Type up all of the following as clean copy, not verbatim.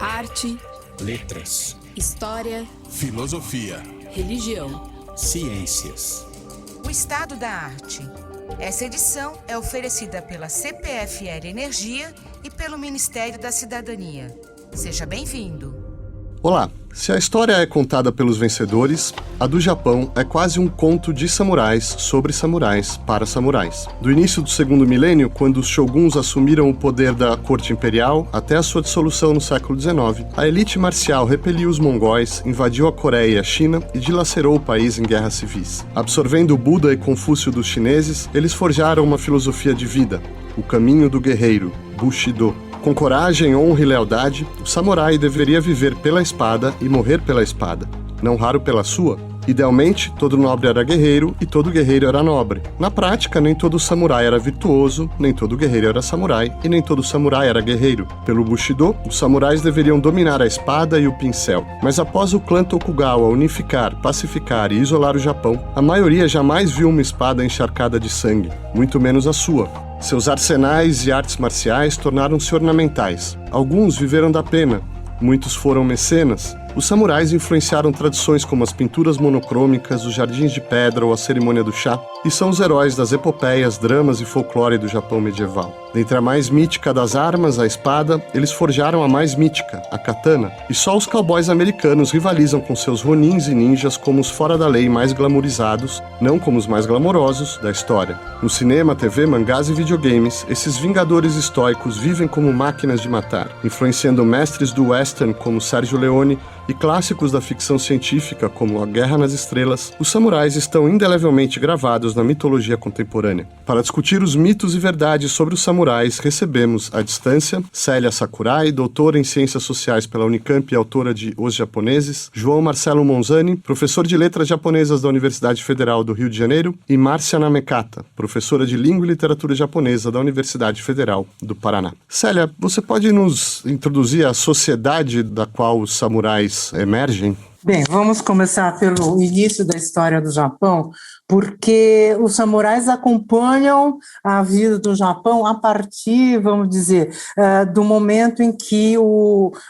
Arte, letras, história, filosofia, religião, ciências. O Estado da Arte. Essa edição é oferecida pela CPFL Energia e pelo Ministério da Cidadania. Seja bem-vindo. Olá, se a história é contada pelos vencedores, a do Japão é quase um conto de samurais sobre samurais para samurais. Do início do segundo milênio, quando os shoguns assumiram o poder da corte imperial, até a sua dissolução no século XIX, a elite marcial repeliu os mongóis, invadiu a Coreia e a China e dilacerou o país em guerras civis. Absorvendo o Buda e Confúcio dos chineses, eles forjaram uma filosofia de vida, o caminho do guerreiro, Bushido. Com coragem, honra e lealdade, o samurai deveria viver pela espada e morrer pela espada, não raro pela sua. Idealmente, todo nobre era guerreiro e todo guerreiro era nobre. Na prática, nem todo samurai era virtuoso, nem todo guerreiro era samurai e nem todo samurai era guerreiro. Pelo Bushido, os samurais deveriam dominar a espada e o pincel. Mas após o clã Tokugawa unificar, pacificar e isolar o Japão, a maioria jamais viu uma espada encharcada de sangue, muito menos a sua. Seus arsenais e artes marciais tornaram-se ornamentais. Alguns viveram da pena, muitos foram mecenas. Os samurais influenciaram tradições como as pinturas monocrômicas, os jardins de pedra ou a cerimônia do chá, e são os heróis das epopeias, dramas e folclore do Japão medieval. Dentre a mais mítica das armas, a espada, eles forjaram a mais mítica, a katana, e só os cowboys americanos rivalizam com seus ronins e ninjas como os fora-da-lei mais glamourizados, não como os mais glamourosos, da história. No cinema, TV, mangás e videogames, esses vingadores estoicos vivem como máquinas de matar, influenciando mestres do western como Sergio Leone e clássicos da ficção científica como A Guerra nas Estrelas. Os samurais estão indelevelmente gravados na mitologia contemporânea. Para discutir os mitos e verdades sobre os samurais, recebemos, à distância, Célia Sakurai, doutora em Ciências Sociais pela Unicamp e autora de Os Japoneses, João Marcelo Monzani, professor de Letras Japonesas da Universidade Federal do Rio de Janeiro, e Márcia Namekata, professora de Língua e Literatura Japonesa da Universidade Federal do Paraná. Célia, você pode nos introduzir a sociedade da qual os samurais emergem? Bem, vamos começar pelo início da história do Japão, porque os samurais acompanham a vida do Japão a partir, vamos dizer, do momento em que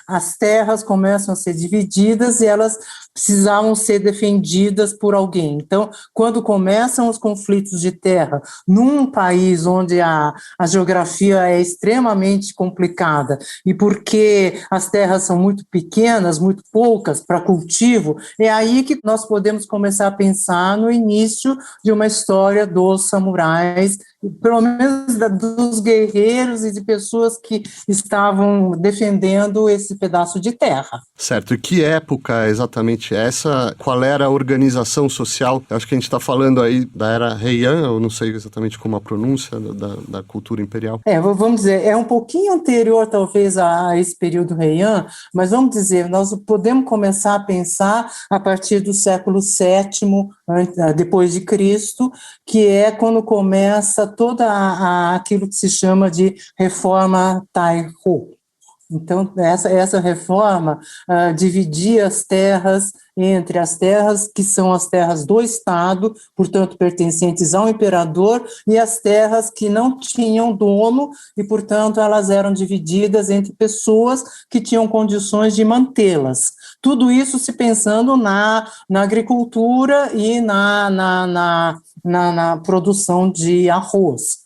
as terras começam a ser divididas e elas precisavam ser defendidas por alguém. Então, quando começam os conflitos de terra num país onde a geografia é extremamente complicada e porque as terras são muito pequenas, muito poucas para cultivo, é aí que nós podemos começar a pensar no início de uma história dos samurais, pelo menos dos guerreiros e de pessoas que estavam defendendo esse pedaço de terra. Certo, e que época exatamente essa? Qual era a organização social? Eu acho que a gente está falando aí da era Heian, eu não sei exatamente como a pronúncia da cultura imperial. Vamos dizer, é um pouquinho anterior talvez a esse período Heian, mas vamos dizer, nós podemos começar a pensar a partir do século VII depois de Cristo, que é quando começa toda aquilo que se chama de reforma Taihō. Então, essa reforma dividia as terras entre as terras que são as terras do Estado, portanto, pertencentes ao imperador, e as terras que não tinham dono e, portanto, elas eram divididas entre pessoas que tinham condições de mantê-las. Tudo isso se pensando na agricultura e na produção de arroz.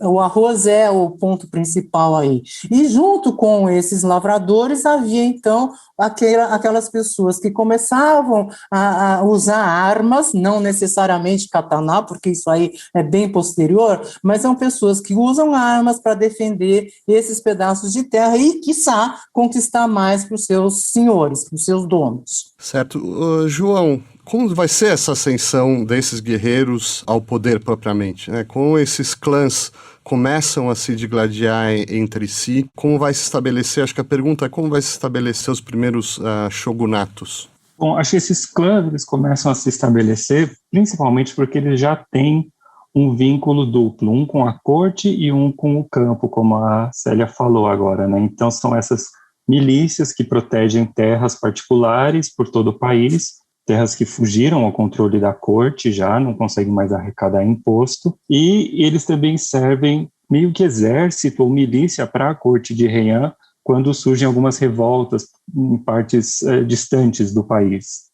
O arroz é o ponto principal aí. E junto com esses lavradores havia, então, aquelas pessoas que começavam a usar armas, não necessariamente katana, porque isso aí é bem posterior, mas são pessoas que usam armas para defender esses pedaços de terra e, quiçá, conquistar mais para os seus senhores, para os seus donos. Certo. João, como vai ser essa ascensão desses guerreiros ao poder propriamente, né? Como esses clãs começam a se digladiar entre si, como vai se estabelecer, acho que a pergunta é como vai se estabelecer os primeiros shogunatos? Bom, acho que esses clãs eles começam a se estabelecer principalmente porque eles já têm um vínculo duplo, um com a corte e um com o campo, como a Célia falou agora, né? Então são essas milícias que protegem terras particulares por todo o país, terras que fugiram ao controle da corte já, não conseguem mais arrecadar imposto, e eles também servem meio que exército ou milícia para a corte de Heian quando surgem algumas revoltas em partes distantes do país.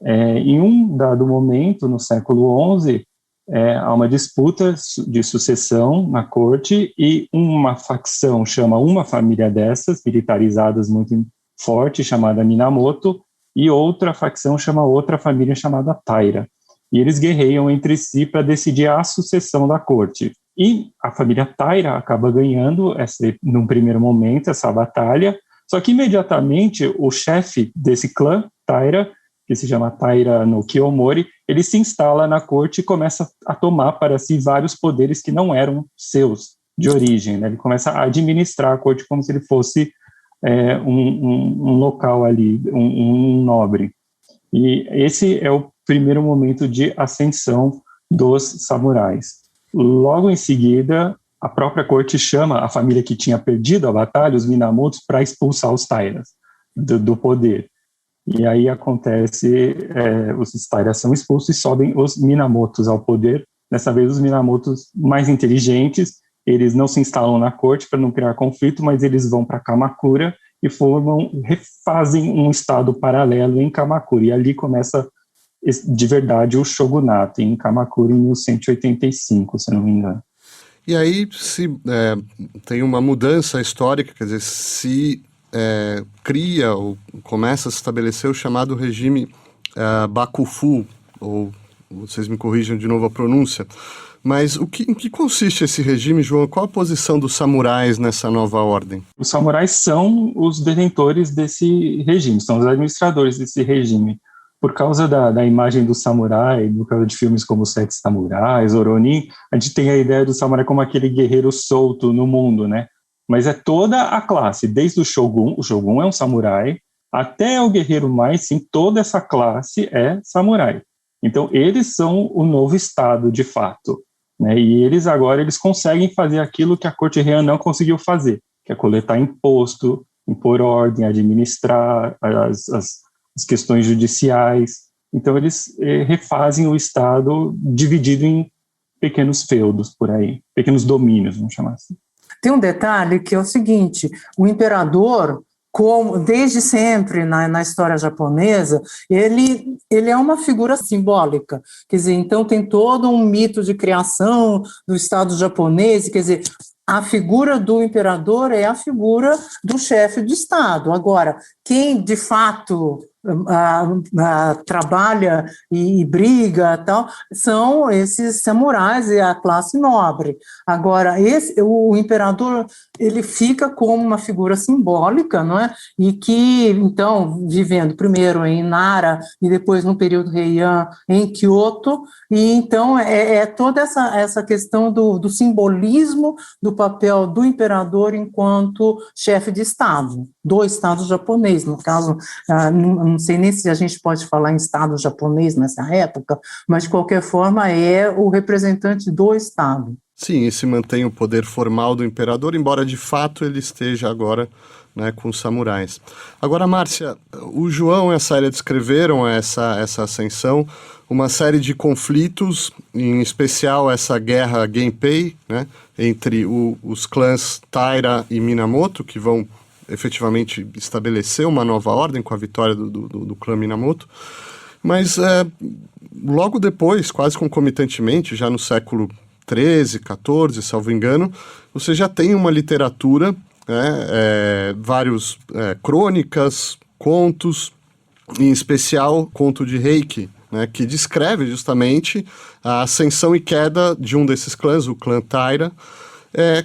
Em um dado momento, no século XI, há uma disputa de sucessão na corte e uma facção chama uma família dessas, militarizadas muito forte, chamada Minamoto, e outra facção chama outra família chamada Taira. E eles guerreiam entre si para decidir a sucessão da corte. E a família Taira acaba ganhando, num primeiro momento, essa batalha, só que imediatamente o chefe desse clã, Taira, que se chama Taira no Kiyomori, ele se instala na corte e começa a tomar para si vários poderes que não eram seus, de origem, né? Ele começa a administrar a corte como se ele fosse um local ali, um nobre. E esse é o primeiro momento de ascensão dos samurais. Logo em seguida, a própria corte chama a família que tinha perdido a batalha, os Minamotos, para expulsar os Tairas do poder. E aí acontece, os Tairas são expulsos e sobem os Minamotos ao poder. Dessa vez, os Minamotos mais inteligentes, eles não se instalam na corte para não criar conflito, mas eles vão para Kamakura e refazem um estado paralelo em Kamakura. E ali começa, de verdade, o shogunato em Kamakura em 1185, se não me engano. E aí tem uma mudança histórica, quer dizer, se cria ou começa a se estabelecer o chamado regime Bakufu, ou vocês me corrijam de novo a pronúncia, mas em que consiste esse regime, João? Qual a posição dos samurais nessa nova ordem? Os samurais são os detentores desse regime, são os administradores desse regime. Por causa da imagem do samurai, por causa de filmes como Sete Samurais, Ronin, a gente tem a ideia do samurai como aquele guerreiro solto no mundo, né? Mas é toda a classe, desde o Shogun é um samurai, até o guerreiro mais, sim, toda essa classe é samurai. Então, eles são o novo Estado, de fato, né? E eles conseguem fazer aquilo que a corte Heian não conseguiu fazer, que é coletar imposto, impor ordem, administrar as questões judiciais. Então, eles refazem o Estado dividido em pequenos feudos por aí, pequenos domínios, vamos chamar assim. Tem um detalhe que é o seguinte: o imperador, como desde sempre na história japonesa, ele é uma figura simbólica. Quer dizer, então tem todo um mito de criação do Estado japonês, quer dizer, a figura do imperador é a figura do chefe de Estado. Agora, quem de fato trabalha e briga tal, são esses samurais e a classe nobre. Agora, o imperador, ele fica como uma figura simbólica, não é? E que, então, vivendo primeiro em Nara e depois no período Heian em Kyoto, e então toda essa questão do simbolismo do papel do imperador enquanto chefe de Estado, do Estado japonês. No caso, não sei nem se a gente pode falar em Estado japonês nessa época, mas de qualquer forma é o representante do Estado. Sim, e se mantém o poder formal do imperador, embora de fato ele esteja agora, né, com os samurais. Agora, Márcia, o João e a Célia descreveram essa ascensão, uma série de conflitos, em especial essa guerra Genpei, né, entre os clãs Taira e Minamoto, que vão efetivamente estabelecer uma nova ordem com a vitória do clã Minamoto. Mas logo depois, quase concomitantemente, já no século XIII, XIV, salvo engano, você já tem uma literatura, vários crônicas, contos, em especial conto de Heike, né, que descreve justamente a ascensão e queda de um desses clãs, o clã Taira.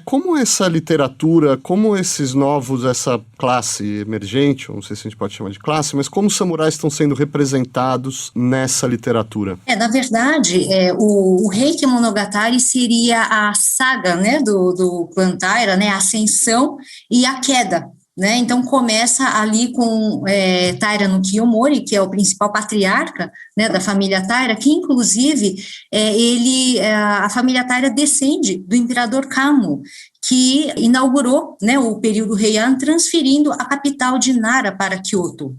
Como essa literatura, como esses novos, essa classe emergente, não sei se a gente pode chamar de classe, mas como os samurais estão sendo representados nessa literatura? Na verdade, o Heike Monogatari seria a saga, né, do clã Taira, né, a ascensão e a queda. Né? Então começa ali com Taira no Kiyomori, que é o principal patriarca, né, da família Taira, que inclusive a família Taira descende do imperador Kamo, que inaugurou, né, o período Heian, transferindo a capital de Nara para Kyoto.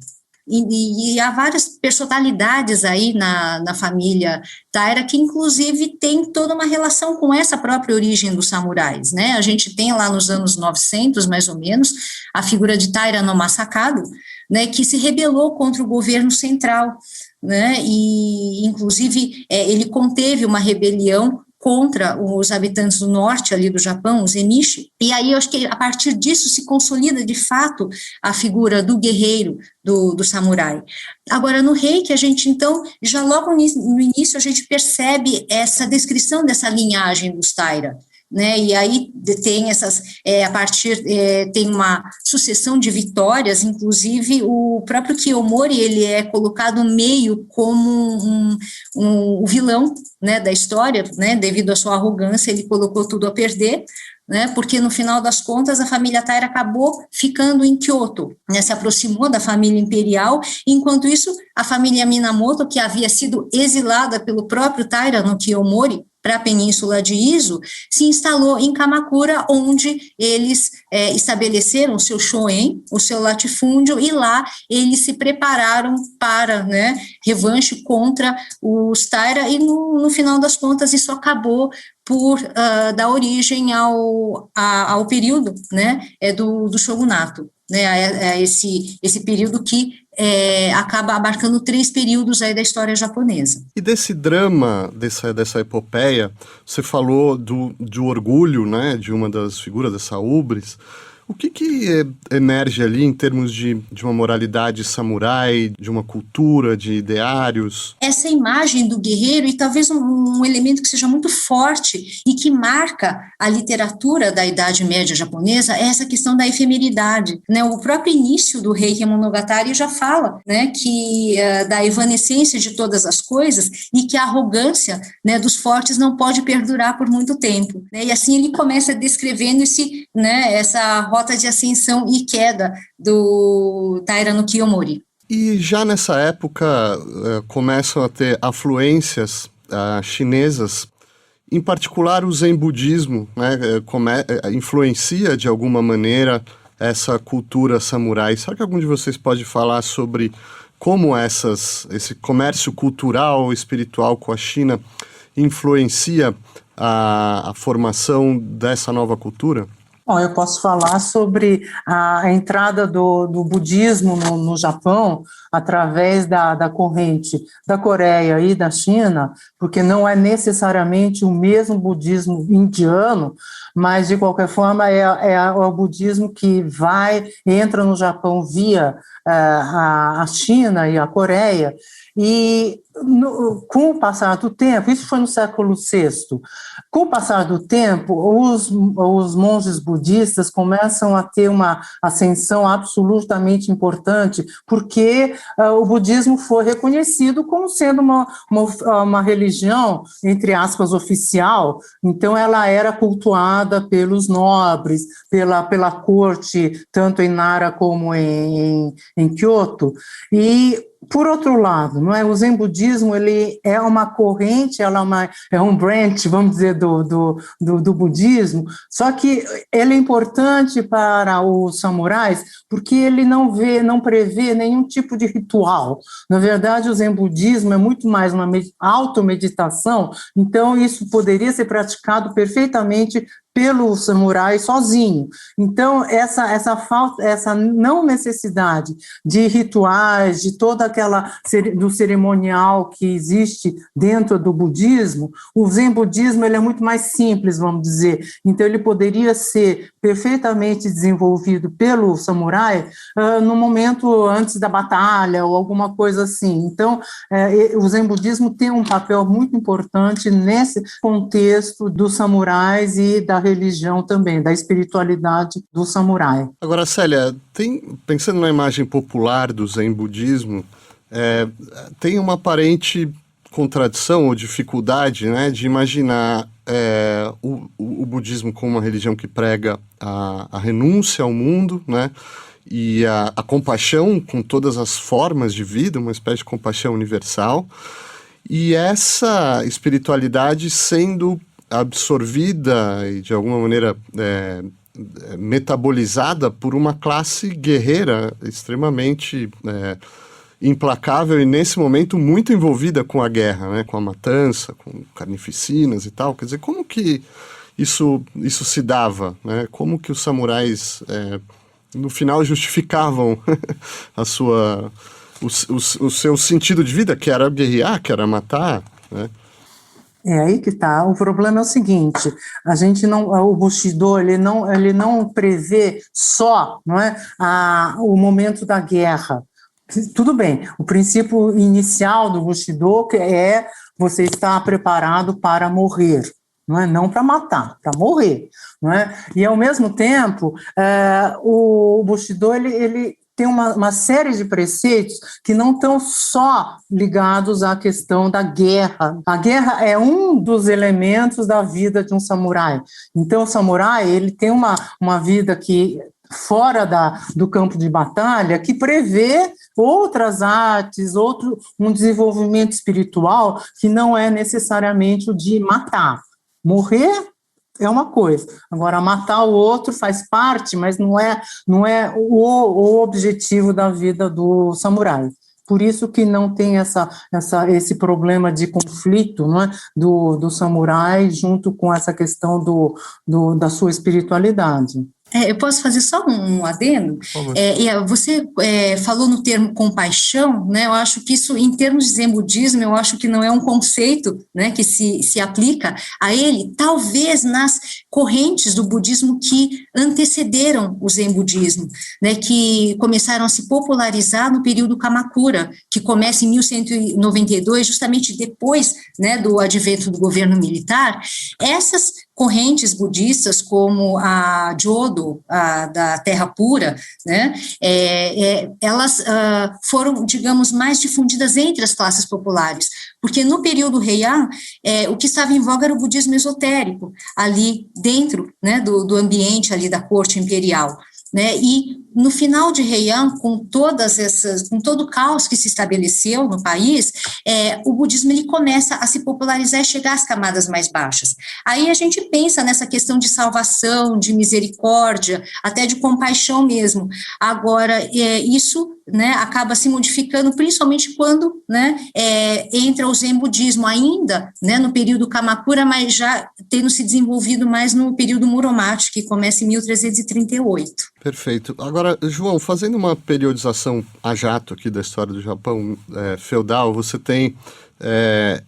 e há várias personalidades aí na família Taira que, inclusive, tem toda uma relação com essa própria origem dos samurais, né? A gente tem lá nos anos 900, mais ou menos, a figura de Taira no Masakado, né, que se rebelou contra o governo central, né, e, inclusive, ele conteve uma rebelião contra os habitantes do norte ali do Japão, os Emishi, e aí eu acho que a partir disso se consolida de fato a figura do guerreiro, do samurai. Agora, no Reiki, a gente então, já logo no início, a gente percebe essa descrição dessa linhagem dos Taira, né, e aí tem tem uma sucessão de vitórias, inclusive o próprio Kiyomori, ele é colocado meio como o vilão, né, da história, né, devido à sua arrogância, ele colocou tudo a perder, né, porque no final das contas a família Taira acabou ficando em Kyoto, né, se aproximou da família imperial, enquanto isso a família Minamoto, que havia sido exilada pelo próprio Taira no Kiyomori, para a península de Izu, se instalou em Kamakura, onde eles estabeleceram o seu shoen, o seu latifúndio, e lá eles se prepararam para, né, revanche contra os Taira, e no final das contas isso acabou por dar origem ao período, né, do shogunato, né, esse período que acaba abarcando 3 períodos aí da história japonesa. E desse drama, dessa epopeia, você falou do orgulho, né, de uma das figuras dessa ubris. O que emerge ali em termos de uma moralidade samurai, de uma cultura, de ideários? Essa imagem do guerreiro, e talvez um elemento que seja muito forte e que marca a literatura da Idade Média japonesa, é essa questão da efemeridade, né? O próprio início do Reiki Monogatari já fala, né, que da evanescência de todas as coisas e que a arrogância, né, dos fortes não pode perdurar por muito tempo, né? E assim ele começa descrevendo essa rota de ascensão e queda do Taira no Kiyomori. E já nessa época começam a ter afluências chinesas, em particular o Zen budismo, né, influencia de alguma maneira essa cultura samurai. Será que algum de vocês pode falar sobre como esse comércio cultural, espiritual com a China influencia a formação dessa nova cultura? Bom, eu posso falar sobre a entrada do budismo no Japão através da corrente da Coreia e da China, porque não é necessariamente o mesmo budismo indiano, mas, de qualquer forma, é o budismo que entra no Japão via a China e a Coreia. E com o passar do tempo, isso foi no século VI, com o passar do tempo, os monges budistas começam a ter uma ascensão absolutamente importante, porque o budismo foi reconhecido como sendo uma religião, entre aspas, oficial, então ela era cultuada pelos nobres, pela corte, tanto em Nara como em Kyoto, e por outro lado, não é? O Zen budismo, ele é uma corrente, é um branch, vamos dizer, do budismo, só que ele é importante para os samurais porque ele não prevê nenhum tipo de ritual. Na verdade, o Zen budismo é muito mais uma automeditação, então isso poderia ser praticado perfeitamente pelo samurai sozinho. Então, essa não necessidade de rituais, de toda do cerimonial que existe dentro do budismo, o Zen budismo ele é muito mais simples, vamos dizer. Então, ele poderia ser perfeitamente desenvolvido pelo samurai no momento antes da batalha ou alguma coisa assim. Então, o Zen budismo tem um papel muito importante nesse contexto dos samurais e da religião também, da espiritualidade do samurai. Agora, Célia, pensando na imagem popular do Zen budismo, tem uma aparente contradição ou dificuldade, né, de imaginar o budismo como uma religião que prega a renúncia ao mundo, né, e a compaixão com todas as formas de vida, uma espécie de compaixão universal, e essa espiritualidade sendo absorvida e de alguma maneira metabolizada por uma classe guerreira extremamente implacável e, nesse momento, muito envolvida com a guerra, né? Com a matança, com carnificinas e tal. Quer dizer, como que isso se dava, né? Como que os samurais, no final, justificavam o seu sentido de vida, que era guerrear, que era matar, né? É aí que está. O problema é o seguinte: a gente não, o Bushido ele não prevê só, não é, o momento da guerra. Tudo bem. O princípio inicial do Bushido é você estar preparado para morrer, não para matar, para morrer, não é? E ao mesmo tempo, o Bushido ele tem uma série de preceitos que não estão só ligados à questão da guerra. A guerra é um dos elementos da vida de um samurai. Então, o samurai ele tem uma vida que fora do campo de batalha, que prevê outras artes, um desenvolvimento espiritual que não é necessariamente o de matar. Morrer é uma coisa. Agora, matar o outro faz parte, mas não é o objetivo da vida do samurai. Por isso que não tem esse problema de conflito, não é, do samurai junto com essa questão da sua espiritualidade. Eu posso fazer só um adendo? Você falou no termo compaixão, né? Eu acho que isso, em termos de Zen budismo, eu acho que não é um conceito, né, que se aplica a ele, talvez nas correntes do budismo que antecederam o Zen budismo, né, que começaram a se popularizar no período Kamakura, que começa em 1192, justamente depois, né, do advento do governo militar. Essas correntes budistas, como a Jodo, da Terra Pura, né, elas foram, digamos, mais difundidas entre as classes populares, porque no período Heian, o que estava em voga era o budismo esotérico, ali dentro, né, do ambiente ali da corte imperial, né, e no final de Heian, com todo o caos que se estabeleceu no país, o budismo ele começa a se popularizar e chegar às camadas mais baixas. Aí a gente pensa nessa questão de salvação, de misericórdia, até de compaixão mesmo. Agora, isso, né, acaba se modificando, principalmente quando, né, entra o Zen budismo ainda, né, no período Kamakura, mas já tendo se desenvolvido mais no período Muromachi, que começa em 1338. Perfeito. Agora, João, fazendo uma periodização a jato aqui da história do Japão feudal, você tem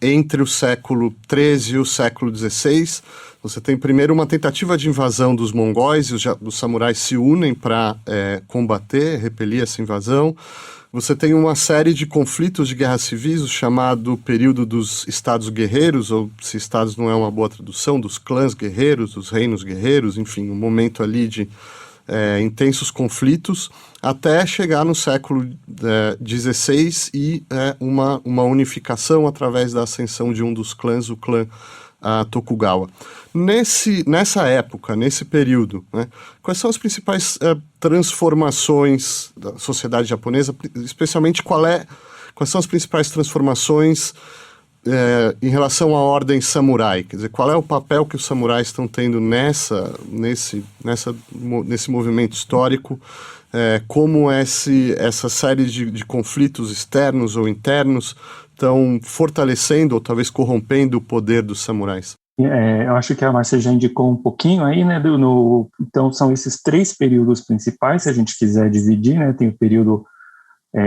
entre o século XIII e o século XVI, você tem primeiro uma tentativa de invasão dos mongóis, e os samurais se unem para combater, repelir essa invasão. Você tem uma série de conflitos de guerras civis, o chamado período dos estados guerreiros, ou se estados não é uma boa tradução, dos clãs guerreiros, dos reinos guerreiros, enfim, um momento ali de intensos conflitos, até chegar no século XVI e uma unificação através da ascensão de um dos clãs, o clã Tokugawa. Nessa época, nesse período, né, quais são as principais transformações da sociedade japonesa, especialmente quais são as principais transformações em relação à ordem samurai? Quer dizer, qual é o papel que os samurais estão tendo nesse movimento histórico? Como essa série de conflitos externos ou internos estão fortalecendo ou talvez corrompendo o poder dos samurais? Eu acho que a Márcia já indicou um pouquinho aí, né? Então, são esses 3 períodos principais, se a gente quiser dividir, né? Tem o período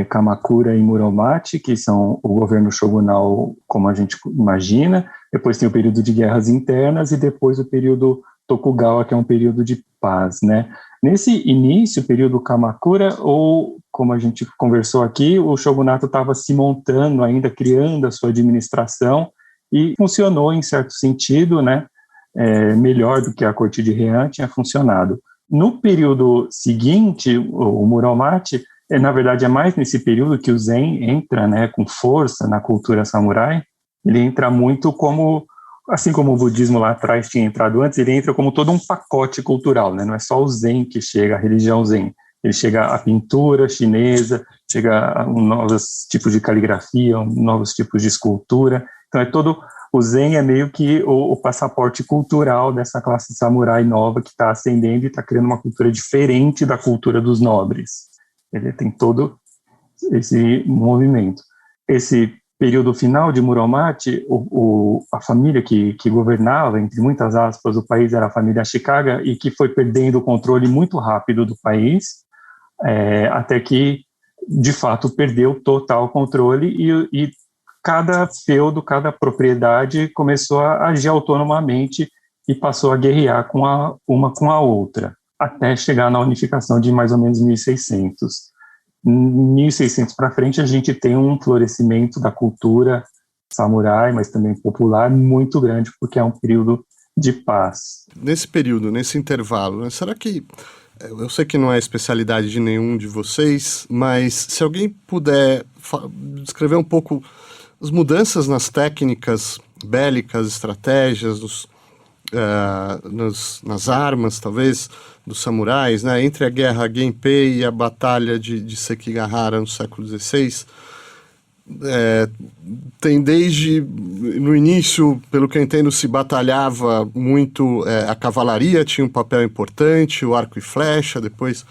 Kamakura e Muromachi, que são o governo shogunal como a gente imagina, depois tem o período de guerras internas e depois o período Tokugawa, que é um período de paz, né? Nesse início, período Kamakura, ou como a gente conversou aqui, o shogunato estava se montando ainda, criando a sua administração e funcionou em certo sentido, né? Melhor do que a corte de Heian tinha funcionado. No período seguinte, o Muromachi, na verdade, é mais nesse período que o Zen entra, né, com força na cultura samurai. Ele entra muito como, assim como o budismo lá atrás tinha entrado antes, ele entra como todo um pacote cultural, né? Não é só o Zen que chega, a religião Zen. Ele chega à pintura chinesa, chega a novos tipos de caligrafia, novos tipos de escultura. Então, o Zen é meio que o passaporte cultural dessa classe samurai nova que está ascendendo e está criando uma cultura diferente da cultura dos nobres. Ele tem todo esse movimento. Esse período final de Muromachi, a família que governava, entre muitas aspas, o país era a família Ashikaga, e que foi perdendo o controle muito rápido do país, até que, de fato, perdeu total controle e cada feudo, cada propriedade começou a agir autonomamente e passou a guerrear uma com a outra, até chegar na unificação de mais ou menos 1600. 1600 para frente, a gente tem um florescimento da cultura samurai, mas também popular, muito grande, porque é um período de paz. Nesse período, nesse intervalo, né, será que... Eu sei que não é especialidade de nenhum de vocês, mas se alguém puder descrever um pouco as mudanças nas técnicas bélicas, estratégias, nas armas, talvez, dos samurais, né, entre a guerra Genpei e a batalha de Sekigahara no século XVI, tem desde, no início, pelo que eu entendo, se batalhava muito, a cavalaria tinha um papel importante, o arco e flecha, depois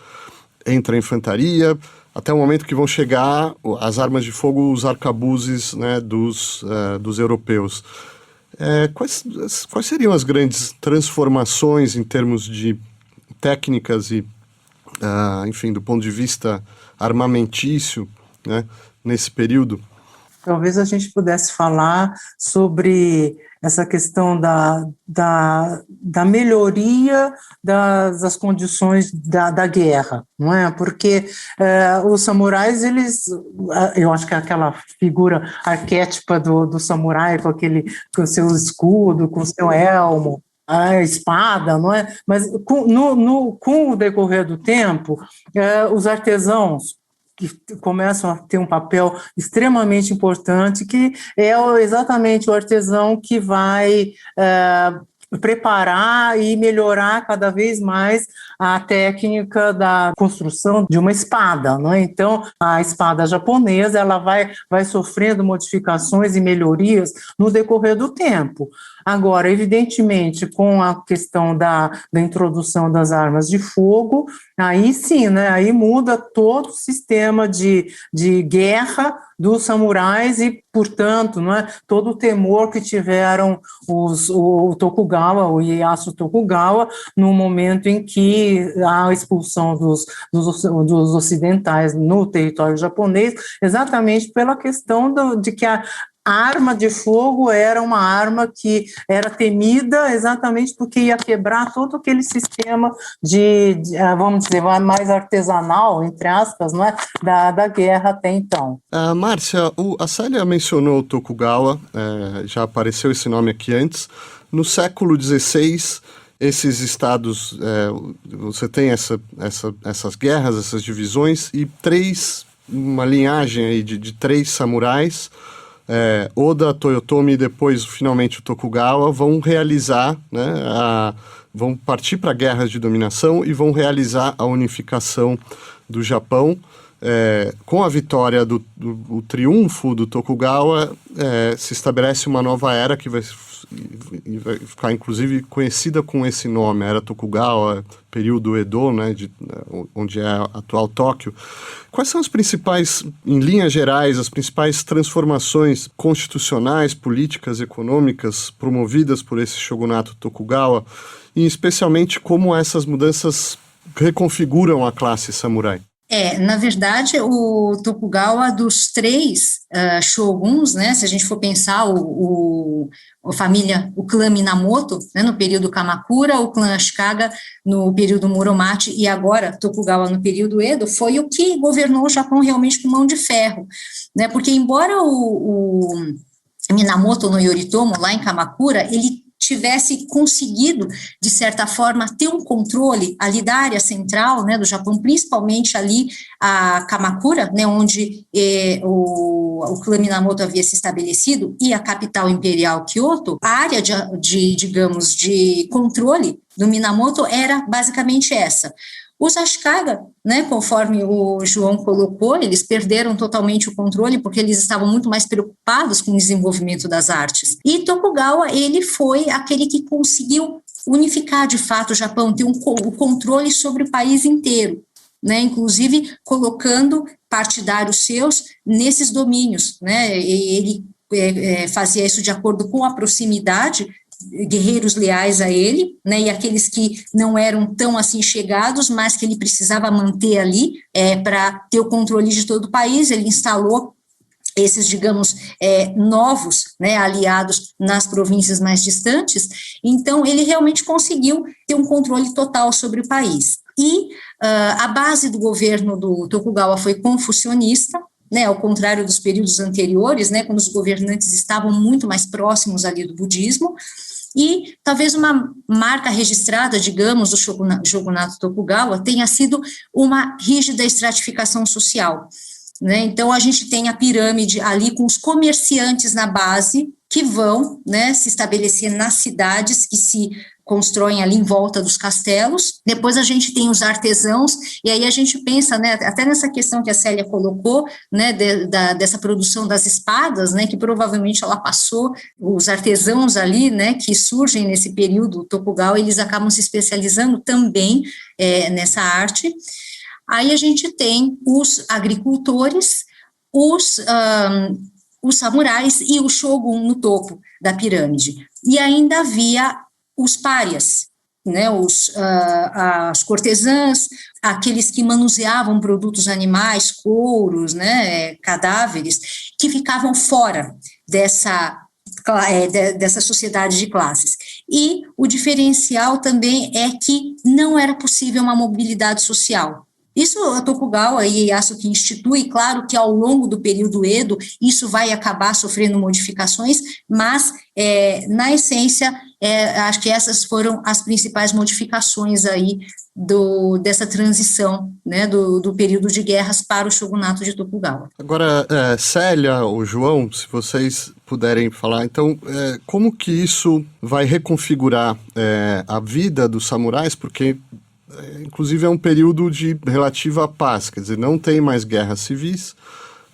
entra a infantaria, até o momento que vão chegar as armas de fogo, os arcabuzes, né, dos europeus. Quais seriam as grandes transformações em termos de técnicas e, enfim, do ponto de vista armamentício, né, nesse período? Talvez a gente pudesse falar sobre essa questão da melhoria das condições da guerra, não é? Porque os samurais, eu acho que é aquela figura arquétipa do samurai com o seu escudo, com o seu elmo, a espada, não é? Mas com o decorrer do tempo, os artesãos que começam a ter um papel extremamente importante, que é exatamente o artesão que vai preparar e melhorar cada vez mais a técnica da construção de uma espada, não é? Então, a espada japonesa, ela vai sofrendo modificações e melhorias no decorrer do tempo. Agora, evidentemente, com a questão da introdução das armas de fogo, aí sim, né? Aí muda todo o sistema de guerra dos samurais e, portanto, não é, todo o temor que tiveram o Tokugawa, o Ieyasu Tokugawa, no momento em que a expulsão dos ocidentais no território japonês, exatamente pela questão de que a arma de fogo era uma arma que era temida exatamente porque ia quebrar todo aquele sistema vamos dizer, mais artesanal, entre aspas, não é? da guerra até então. Márcia, a Célia mencionou o Tokugawa, já apareceu esse nome aqui antes. No século XVI, esses estados, você tem essas guerras, essas divisões, e uma linhagem aí de 3 samurais, Oda, Toyotomi e depois, finalmente, o Tokugawa, vão realizar, né, vão partir para guerras de dominação e vão realizar a unificação do Japão. Com a vitória o triunfo do Tokugawa, se estabelece uma nova era que vai ficar, inclusive, conhecida com esse nome, a Era Tokugawa, período Edo, né, onde é a atual Tóquio. Quais são as principais, em linhas gerais, as principais transformações constitucionais, políticas, econômicas promovidas por esse shogunato Tokugawa, e especialmente como essas mudanças reconfiguram a classe samurai? Na verdade, o Tokugawa, dos 3 shoguns, né, se a gente for pensar o clã Minamoto, né, no período Kamakura, o clã Ashikaga no período Muromachi e agora Tokugawa no período Edo, foi o que governou o Japão realmente com mão de ferro, né, porque embora o Minamoto no Yoritomo, lá em Kamakura, ele tivesse conseguido, de certa forma, ter um controle ali da área central, né, do Japão, principalmente ali a Kamakura, né, onde o clã Minamoto havia se estabelecido, e a capital imperial, Kyoto, a área digamos, de controle do Minamoto era basicamente essa. Os Ashikaga, né, conforme o João colocou, eles perderam totalmente o controle porque eles estavam muito mais preocupados com o desenvolvimento das artes. E Tokugawa, ele foi aquele que conseguiu unificar de fato o Japão, ter o controle sobre o país inteiro. né, inclusive colocando partidários seus nesses domínios, né, ele fazia isso de acordo com a proximidade, guerreiros leais a ele, né, e aqueles que não eram tão assim chegados, mas que ele precisava manter ali para ter o controle de todo o país. Ele instalou esses, digamos, novos, né, aliados nas províncias mais distantes. Então, ele realmente conseguiu ter um controle total sobre o país. E a base do governo do Tokugawa foi confucionista, né, ao contrário dos períodos anteriores, né, quando os governantes estavam muito mais próximos ali do budismo. E talvez uma marca registrada, digamos, do shogunato Tokugawa tenha sido uma rígida estratificação social, né? Então, a gente tem a pirâmide ali com os comerciantes na base que vão, né, se estabelecer nas cidades que se constroem ali em volta dos castelos. Depois a gente tem os artesãos, e aí a gente pensa, né, até nessa questão que a Célia colocou, né, dessa produção das espadas, né, que provavelmente ela passou, os artesãos ali, né, que surgem nesse período Tokugawa, eles acabam se especializando também nessa arte. Aí a gente tem os agricultores, os samurais e o shogun no topo da pirâmide. E ainda havia os párias, né, as cortesãs, aqueles que manuseavam produtos animais, couros, né, cadáveres, que ficavam fora dessa sociedade de classes. E o diferencial também é que não era possível uma mobilidade social. Isso a Tokugawa e Ieyasu que institui, claro que ao longo do período Edo isso vai acabar sofrendo modificações, mas na essência acho que essas foram as principais modificações aí dessa transição, né, do período de guerras para o shogunato de Tokugawa. Agora, Célia ou João, se vocês puderem falar, então, como que isso vai reconfigurar a vida dos samurais, porque inclusive é um período de relativa paz, quer dizer, não tem mais guerras civis,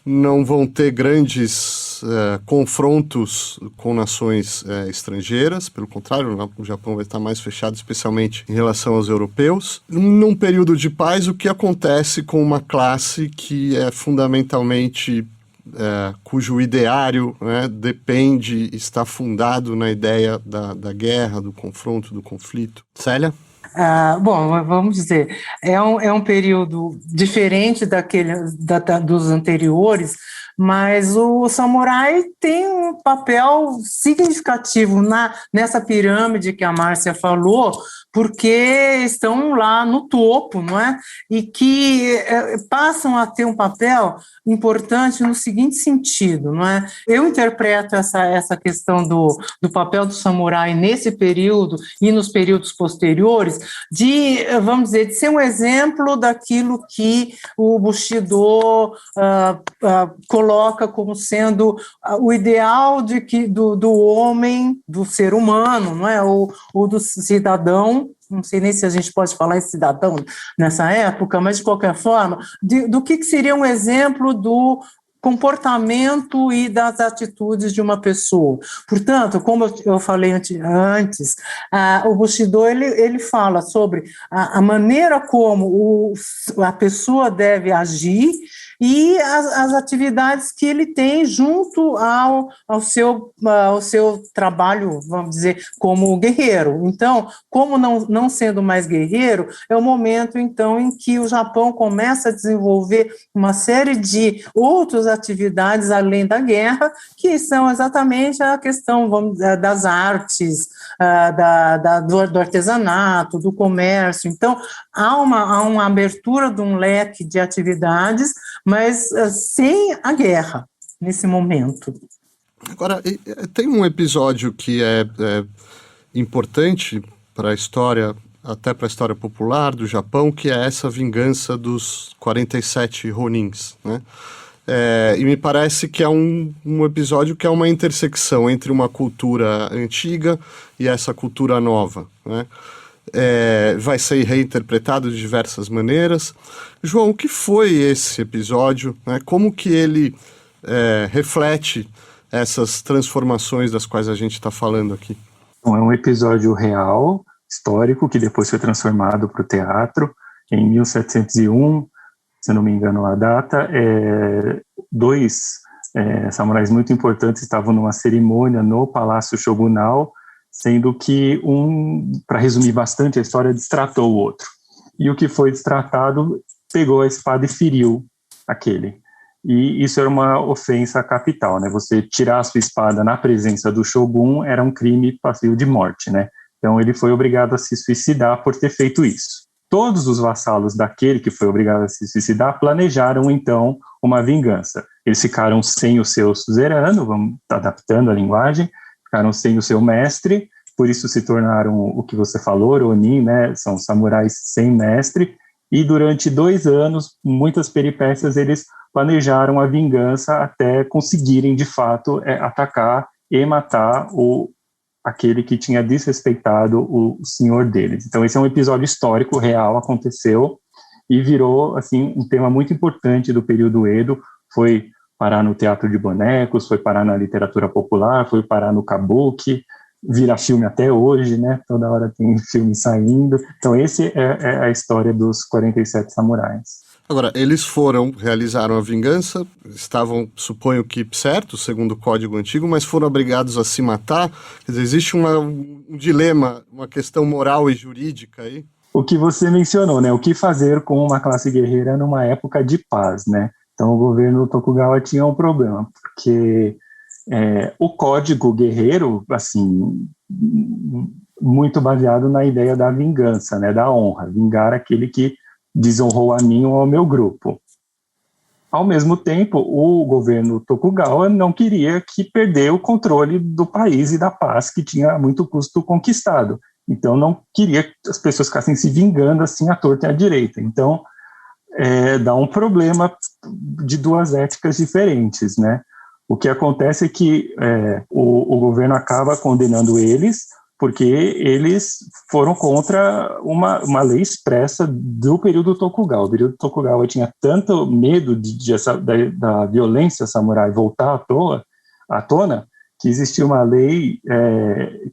não vão ter grandes confrontos com nações estrangeiras, pelo contrário, o Japão vai estar mais fechado, especialmente em relação aos europeus. Num período de paz, o que acontece com uma classe que é fundamentalmente cujo ideário, né, está fundado na ideia da guerra, do confronto, do conflito? Célia? Bom, vamos dizer, é um período diferente dos anteriores, mas o samurai tem um papel significativo nessa pirâmide que a Márcia falou, porque estão lá no topo, não é? E que passam a ter um papel importante no seguinte sentido, não é? Eu interpreto essa questão do papel do samurai nesse período e nos períodos posteriores vamos dizer, de ser um exemplo daquilo que o Bushido coloca como sendo o ideal do homem, do ser humano, não é? Ou do cidadão. Não sei nem se a gente pode falar em cidadão nessa época, mas, de qualquer forma, do que seria um exemplo do comportamento e das atitudes de uma pessoa. Portanto, como eu falei antes, o Bushido ele fala sobre a maneira como a pessoa deve agir e as atividades que ele tem junto ao seu trabalho, vamos dizer, como guerreiro. Então, como não sendo mais guerreiro, é o momento, então, em que o Japão começa a desenvolver uma série de outras atividades além da guerra, que são exatamente a questão, vamos dizer, das artes, do artesanato, do comércio. Então, há uma abertura de um leque de atividades, mas sem a guerra, nesse momento. Agora, tem um episódio que é importante para a história, até para a história popular do Japão, que é essa vingança dos 47 Ronins, né? E me parece que é um episódio que é uma intersecção entre uma cultura antiga e essa cultura nova, né? Vai ser reinterpretado de diversas maneiras. João, o que foi esse episódio, né? Como que ele reflete essas transformações das quais a gente está falando aqui? Bom, é um episódio real, histórico, que depois foi transformado para o teatro. em 1701, se eu não me engano a data, dois samurais muito importantes estavam numa cerimônia no Palácio Shogunal, sendo que para resumir bastante a história, destratou o outro. E o que foi destratado pegou a espada e feriu aquele. E isso era uma ofensa capital, né? Você tirar a sua espada na presença do Shogun era um crime passível de morte, né? Então ele foi obrigado a se suicidar por ter feito isso. Todos os vassalos daquele que foi obrigado a se suicidar planejaram, então, uma vingança. Eles ficaram sem o seu suzerano, vamos adaptando a linguagem, ficaram sem o seu mestre, por isso se tornaram o que você falou, Ronin, né? São samurais sem mestre, e durante 2 anos, muitas peripécias, eles planejaram a vingança até conseguirem, de fato, atacar e matar aquele que tinha desrespeitado o senhor deles. Então, esse é um episódio histórico, real, aconteceu, e virou, assim, um tema muito importante do período Edo, foi parar no teatro de bonecos, foi parar na literatura popular, foi parar no kabuki, vira filme até hoje, né? Toda hora tem filme saindo. Então, esse é a história dos 47 samurais. Agora, eles realizaram a vingança, estavam, suponho que certo, segundo o código antigo, mas foram obrigados a se matar. Quer dizer, existe um dilema, uma questão moral e jurídica aí. O que você mencionou, né? O que fazer com uma classe guerreira numa época de paz, né? Então, o governo Tokugawa tinha um problema, porque o código guerreiro, assim, muito baseado na ideia da vingança, né? Da honra, vingar aquele que desonrou a mim ou ao meu grupo. Ao mesmo tempo, o governo Tokugawa não queria que perder o controle do país e da paz que tinha a muito custo conquistado. Então, não queria que as pessoas ficassem se vingando assim à torta e à direita. Então, dá um problema de 2 éticas diferentes, né? O que acontece é que o governo acaba condenando eles porque eles foram contra uma lei expressa do período Tokugawa. O período Tokugawa tinha tanto medo da violência samurai voltar à tona, que existia uma lei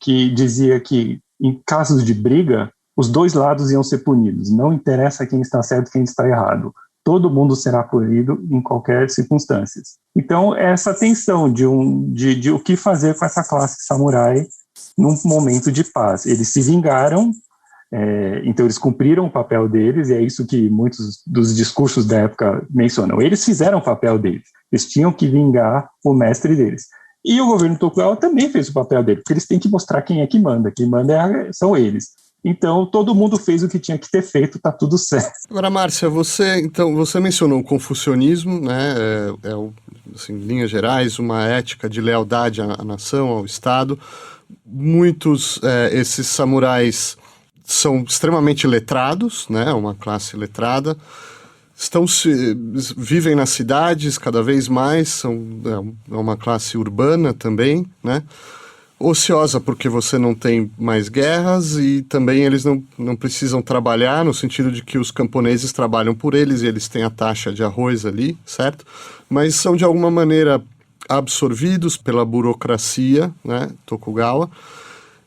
que dizia que, em casos de briga, os 2 lados iam ser punidos. Não interessa quem está certo e quem está errado. Todo mundo será punido em qualquer circunstância. Então, essa tensão de o que fazer com essa classe samurai num momento de paz. Eles se vingaram, então eles cumpriram o papel deles, e é isso que muitos dos discursos da época mencionam. Eles fizeram o papel deles, eles tinham que vingar o mestre deles. E o governo Tokugawa também fez o papel dele, porque eles têm que mostrar quem manda são eles. Então, todo mundo fez o que tinha que ter feito, tá tudo certo. Agora, Márcia, você mencionou o confucionismo, né? Assim, em linhas gerais, uma ética de lealdade à nação, ao Estado. Muitos, esses samurais são extremamente letrados, né? Uma classe letrada. Vivem nas cidades cada vez mais, é uma classe urbana também, né? Ociosa porque você não tem mais guerras, e também eles não precisam trabalhar, no sentido de que os camponeses trabalham por eles e eles têm a taxa de arroz ali, certo? Mas são de alguma maneira absorvidos pela burocracia, né, Tokugawa,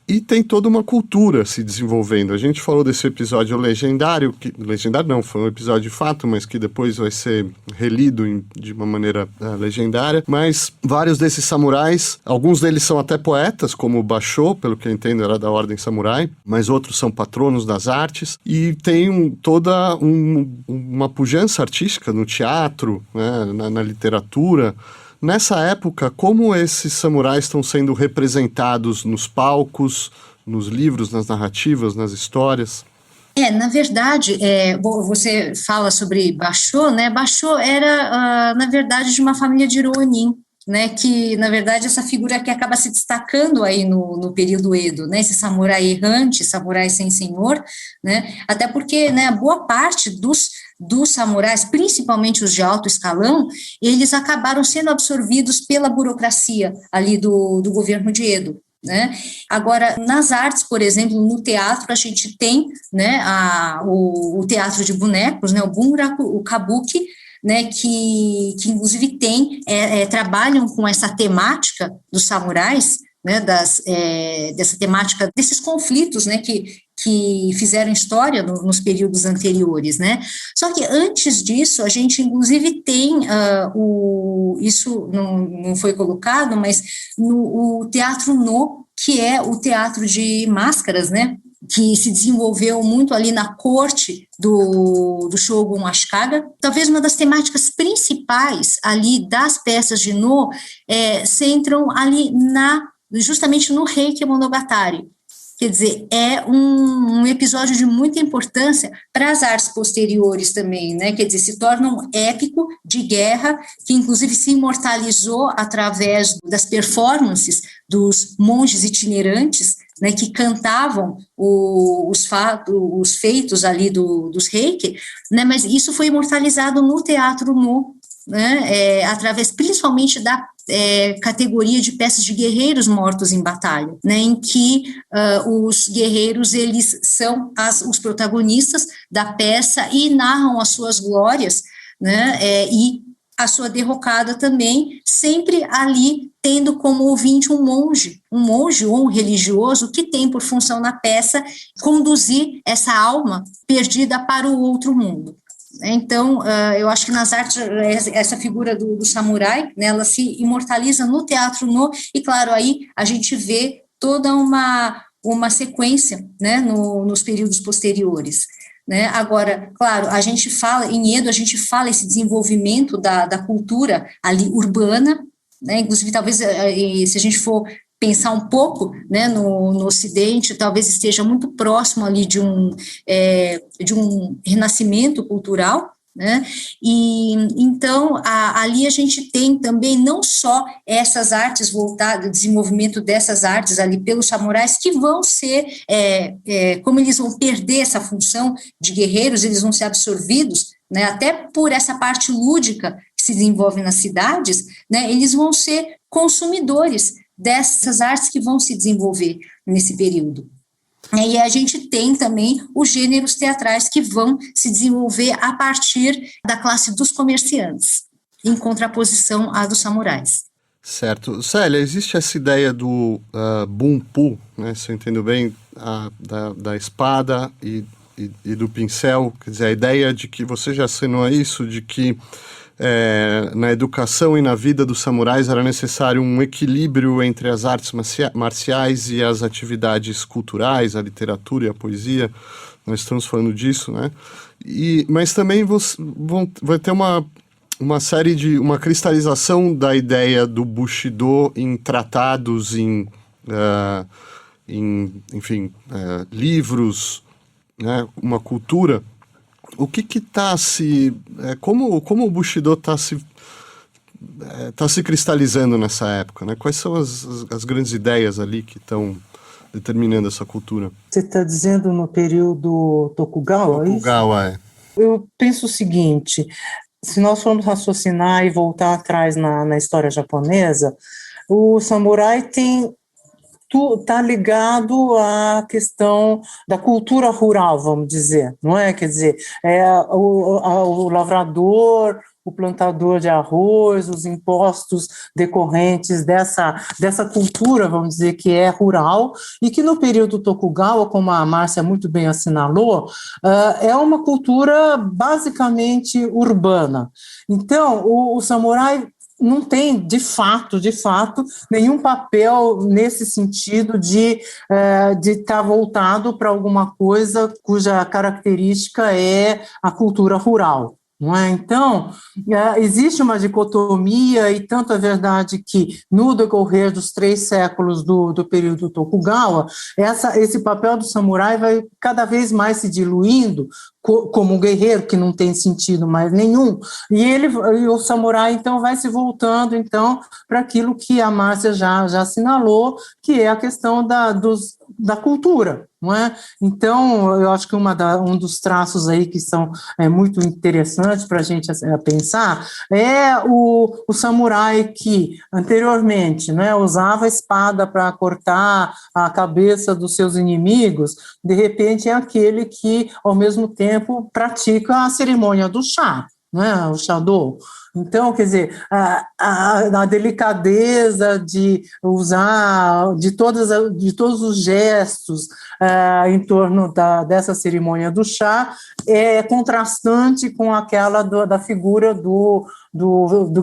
e tem toda uma cultura se desenvolvendo. A gente falou desse episódio legendário, legendário não, foi um episódio de fato, mas que depois vai ser relido de uma maneira legendária. Mas vários desses samurais, alguns deles são até poetas, como o Basho, pelo que eu entendo era da ordem samurai, mas outros são patronos das artes, e tem toda uma pujança artística no teatro, né, na literatura. Nessa época, como esses samurais estão sendo representados nos palcos, nos livros, nas narrativas, nas histórias? Na verdade, você fala sobre Basho, né? Basho era, na verdade, de uma família de Ronin, né? Que, na verdade, essa figura que acaba se destacando aí no período Edo, né? Esse samurai errante, samurai sem senhor, né? Até porque, né, boa parte dos samurais, principalmente os de alto escalão, eles acabaram sendo absorvidos pela burocracia ali do governo de Edo, né? Agora, nas artes, por exemplo, no teatro, a gente tem, né, o teatro de bonecos, né, o bunraku, o kabuki, né, que inclusive trabalham com essa temática dos samurais, né, dessa temática, desses conflitos, né, que fizeram história nos períodos anteriores, né? Só que antes disso, a gente inclusive tem isso não foi colocado, mas o Teatro No, que é o teatro de máscaras, né? Que se desenvolveu muito ali na corte do Shogun Ashikaga. Talvez uma das temáticas principais ali das peças de No centram ali justamente no Heike Monogatari. Quer dizer, é um episódio de muita importância para as artes posteriores também, né? Quer dizer, se torna um épico de guerra que, inclusive, se imortalizou através das performances dos monges itinerantes, né, que cantavam os feitos ali dos Heike, né? Mas isso foi imortalizado no Teatro No, né? Através principalmente da categoria de peças de guerreiros mortos em batalha, né, em que os guerreiros, eles são os protagonistas da peça e narram as suas glórias, né, e a sua derrocada também, sempre ali tendo como ouvinte um monge ou um religioso que tem por função na peça conduzir essa alma perdida para o outro mundo. Então, eu acho que nas artes, essa figura do samurai, né, ela se imortaliza no Teatro No, e claro, aí a gente vê toda uma sequência, né, nos períodos posteriores, né. Agora, claro, a gente fala, em Edo, a gente fala esse desenvolvimento da cultura ali urbana, né, inclusive talvez, se a gente for pensar um pouco, né, no Ocidente, talvez esteja muito próximo ali de um renascimento cultural, né, e então ali a gente tem também não só essas artes voltadas, o desenvolvimento dessas artes ali pelos samurais, que vão ser, como eles vão perder essa função de guerreiros, eles vão ser absorvidos, né, até por essa parte lúdica que se desenvolve nas cidades, né, eles vão ser consumidores dessas artes que vão se desenvolver nesse período. E a gente tem também os gêneros teatrais que vão se desenvolver a partir da classe dos comerciantes, em contraposição à dos samurais. Certo. Célia, existe essa ideia do bunpu, né, se eu entendo bem, da espada e do pincel, quer dizer, a ideia de que, você já assinou isso, de que na educação e na vida dos samurais era necessário um equilíbrio entre as artes marciais e as atividades culturais, a literatura e a poesia. Nós estamos falando disso, né? Mas também vai ter uma série de... uma cristalização da ideia do Bushido em tratados, livros, né? Uma cultura. O que está como o Bushido está se cristalizando nessa época, né? Quais são as grandes ideias ali que estão determinando essa cultura? Você está dizendo no período Tokugawa? Tokugawa, Eu penso o seguinte, se nós formos raciocinar e voltar atrás na história japonesa, o samurai está ligado à questão da cultura rural, vamos dizer, não é? Quer dizer, o lavrador, o plantador de arroz, os impostos decorrentes dessa cultura, vamos dizer, que é rural, e que no período Tokugawa, como a Márcia muito bem assinalou, é uma cultura basicamente urbana. Então, o samurai não tem, de fato, nenhum papel nesse sentido de estar voltado para alguma coisa cuja característica é a cultura rural. Não é? Então, existe uma dicotomia, e tanto é verdade que, no decorrer dos 3 séculos do período Tokugawa, esse papel do samurai vai cada vez mais se diluindo como um guerreiro, que não tem sentido mais nenhum, e o samurai, então, vai se voltando, então, para aquilo que a Márcia já assinalou, que é a questão da cultura, não é? Então, eu acho que um dos traços aí que são muito interessantes para a gente pensar é o samurai que, anteriormente, né, usava a espada para cortar a cabeça dos seus inimigos, de repente é aquele que, ao mesmo tempo, pratica a cerimônia do chá, né, o Shado. Então, quer dizer, a delicadeza de usar de todos os gestos em torno dessa cerimônia do chá é contrastante com aquela da figura do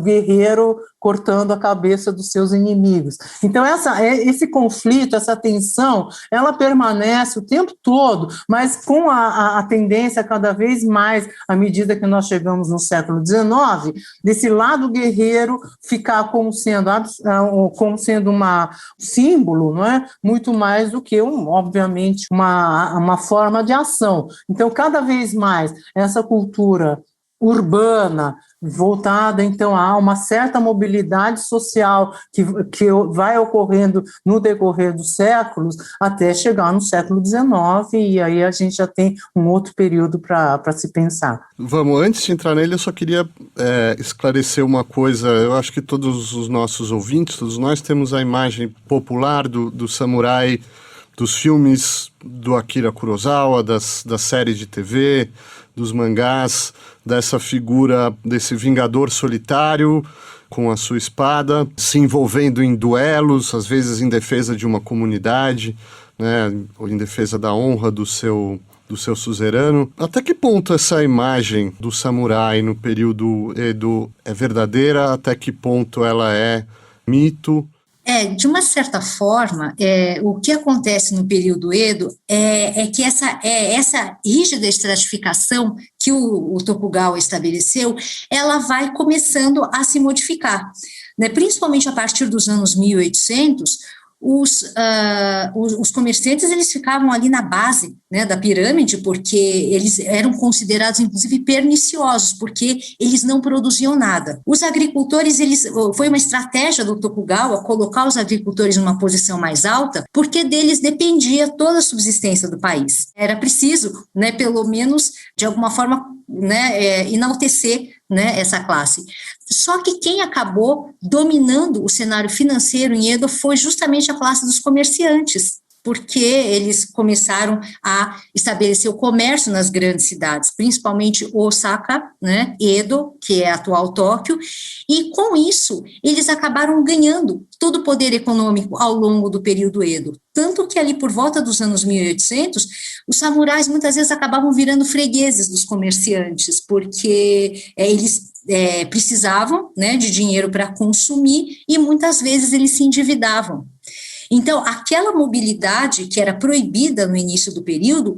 guerreiro cortando a cabeça dos seus inimigos. Então, esse conflito, essa tensão, ela permanece o tempo todo, mas com a tendência cada vez mais, à medida que nós chegamos no século XIX, desse lado guerreiro ficar como sendo um símbolo, não é? Muito mais do que, obviamente, uma forma de ação. Então, cada vez mais, essa cultura urbana, voltada, então, a uma certa mobilidade social que vai ocorrendo no decorrer dos séculos, até chegar no século XIX, e aí a gente já tem um outro período para se pensar. Vamos, antes de entrar nele, eu só queria esclarecer uma coisa. Eu acho que todos os nossos ouvintes, todos nós temos a imagem popular do samurai, dos filmes do Akira Kurosawa, das séries de TV, dos mangás, dessa figura, desse vingador solitário com a sua espada, se envolvendo em duelos, às vezes em defesa de uma comunidade, né, ou em defesa da honra do seu suzerano. Até que ponto essa imagem do samurai no período Edo é verdadeira? Até que ponto ela é mito? De uma certa forma, o que acontece no período Edo é que essa rígida estratificação que o Tokugawa estabeleceu, ela vai começando a se modificar, né? Principalmente a partir dos anos 1800, os comerciantes eles ficavam ali na base, né, da pirâmide, porque eles eram considerados, inclusive, perniciosos, porque eles não produziam nada. Os agricultores, foi uma estratégia do Tokugawa colocar os agricultores numa posição mais alta, porque deles dependia toda a subsistência do país. Era preciso, né, pelo menos, de alguma forma, né, enaltecer, né, essa classe. Só que quem acabou dominando o cenário financeiro em Edo foi justamente a classe dos comerciantes, porque eles começaram a estabelecer o comércio nas grandes cidades, principalmente Osaka, né, Edo, que é a atual Tóquio, e com isso eles acabaram ganhando todo o poder econômico ao longo do período Edo. Tanto que ali por volta dos anos 1800, os samurais muitas vezes acabavam virando fregueses dos comerciantes, porque eles precisavam, né, de dinheiro para consumir e muitas vezes eles se endividavam. Então, aquela mobilidade que era proibida no início do período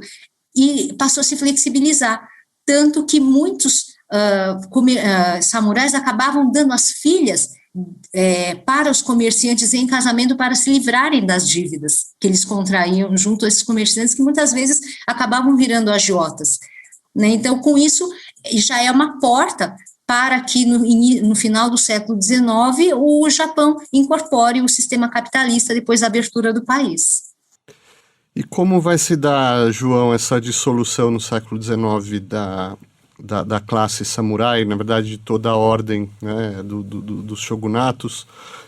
passou a se flexibilizar, tanto que muitos samurais acabavam dando as filhas para os comerciantes em casamento para se livrarem das dívidas que eles contraíam junto a esses comerciantes que muitas vezes acabavam virando agiotas, né? Então, com isso, já é uma porta para que no final do século XIX o Japão incorpore o sistema capitalista depois da abertura do país. E como vai se dar, João, essa dissolução no século XIX da classe samurai, na verdade de toda a ordem, né, dos shogunatos?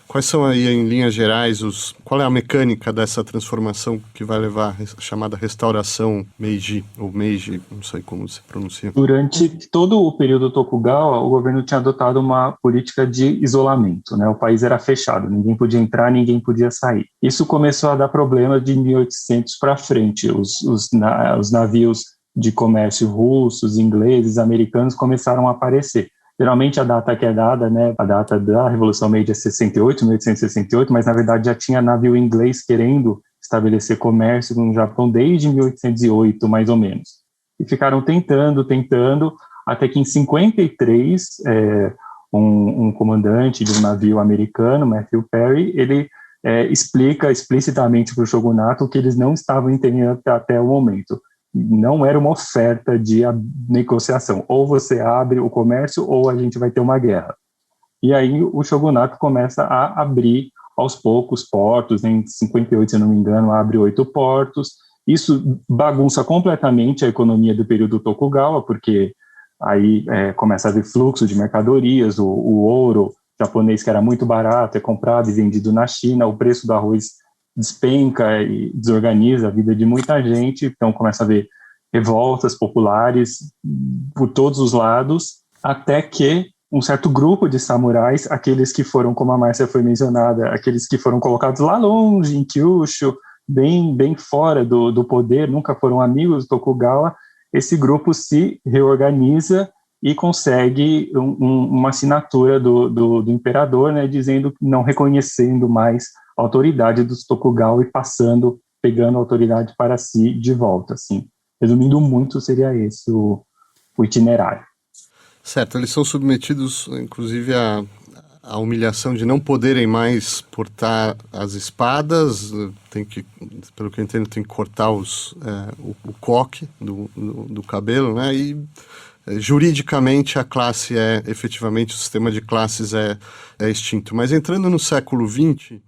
Quais são aí, em linhas gerais, qual é a mecânica dessa transformação que vai levar a chamada restauração Meiji, ou Meiji, não sei como se pronuncia? Durante todo o período Tokugawa, o governo tinha adotado uma política de isolamento, né? O país era fechado, ninguém podia entrar, ninguém podia sair. Isso começou a dar problema de 1800 para frente. Os navios de comércio russos, ingleses, americanos começaram a aparecer. Geralmente a data que é dada, né, a data da Revolução Meiji é 1868, mas na verdade já tinha navio inglês querendo estabelecer comércio no Japão desde 1808, mais ou menos. E ficaram tentando, até que em 53, um comandante de um navio americano, Matthew Perry, ele explica explicitamente para o shogunato o que eles não estavam entendendo até o momento. Não era uma oferta de negociação. Ou você abre o comércio ou a gente vai ter uma guerra. E aí o shogunato começa a abrir aos poucos portos. Em 58, se não me engano, abre 8 portos. Isso bagunça completamente a economia do período Tokugawa, porque aí começa a haver fluxo de mercadorias, o ouro japonês, que era muito barato, é comprado e vendido na China, o preço do arroz despenca e desorganiza a vida de muita gente, então começa a haver revoltas populares por todos os lados, até que um certo grupo de samurais, aqueles que foram, como a Márcia foi mencionada, aqueles que foram colocados lá longe, em Kyushu, bem fora do poder, nunca foram amigos do Tokugawa. Esse grupo se reorganiza e consegue uma assinatura do imperador, né, dizendo, não reconhecendo mais a autoridade dos Tokugawa e pegando a autoridade para si de volta, assim. Resumindo muito, seria esse o itinerário. Certo, eles são submetidos, inclusive, à humilhação de não poderem mais portar as espadas, pelo que eu entendo, tem que cortar o coque do cabelo, né? E juridicamente a classe efetivamente, o sistema de classes é extinto. Mas entrando no século XX,